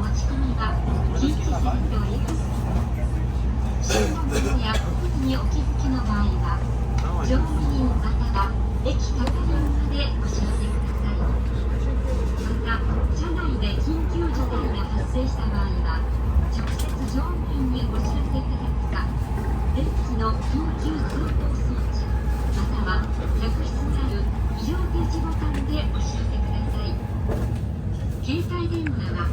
持ち込みは禁止されております。信号機や国にお気づきの場合は、乗務員または駅係員までお知らせください。また、車内で緊急事態が発生した場合は、直接乗務員にお知らせいただくか、電気の緊急通報装置、または客室にある非常停止ボタンでお知らせください。携帯電話は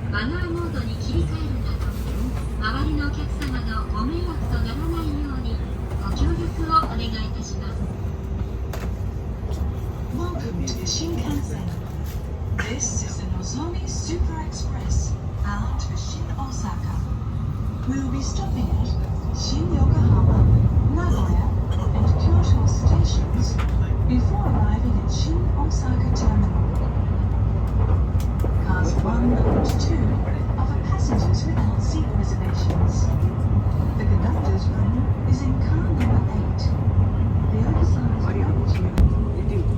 マナーモードに切り替えるなど、周りのお客様のご迷惑とならないようにご協力をお願いいたします。Welcome to the Shinkansen. This is the Nozomi Super Express bound for Shin Osaka. We will be stopping at Shin Yokohama, Nagoya, and Kyoto stations before arriving at Shin Osaka Terminal. Cars 1 and 2 are for passengers without seat reservations. The conductor's room is in car number 8. The oversized luggage room.9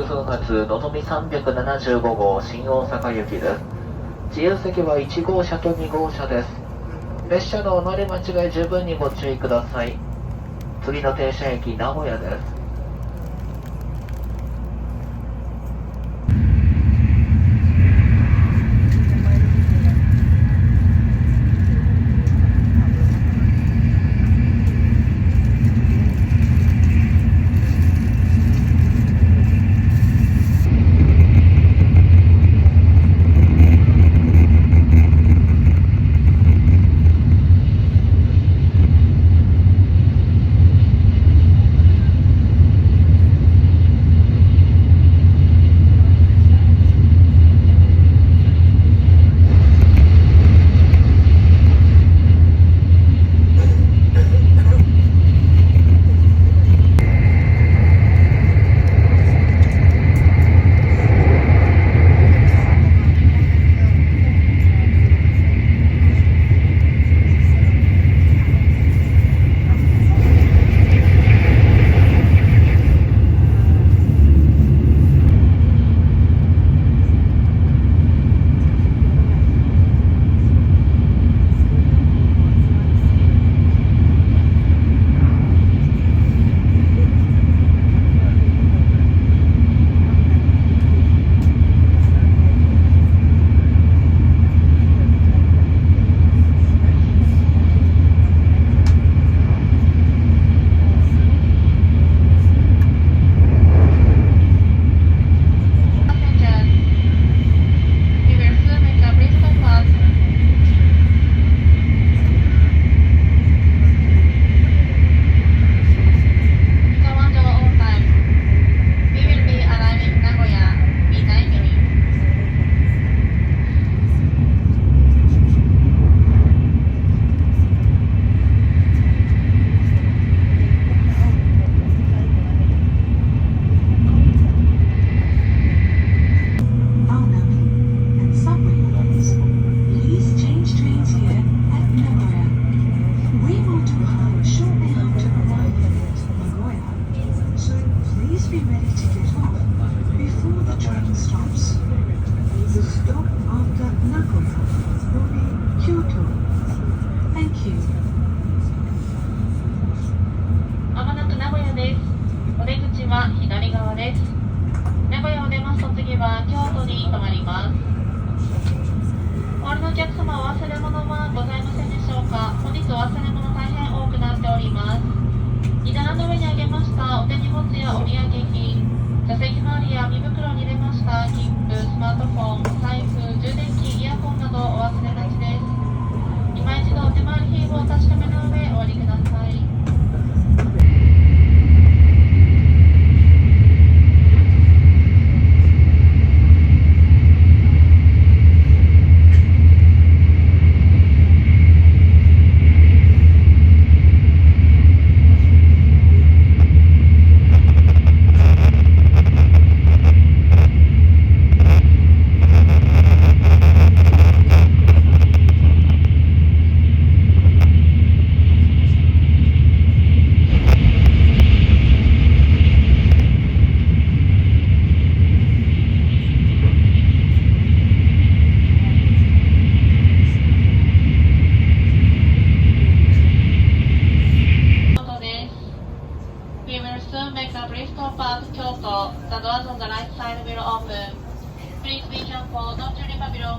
分発のぞみ375号新大阪行きです。自由席は1号車と2号車です。列車の乗り間違い十分にご注意ください。次の停車駅名古屋です。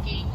き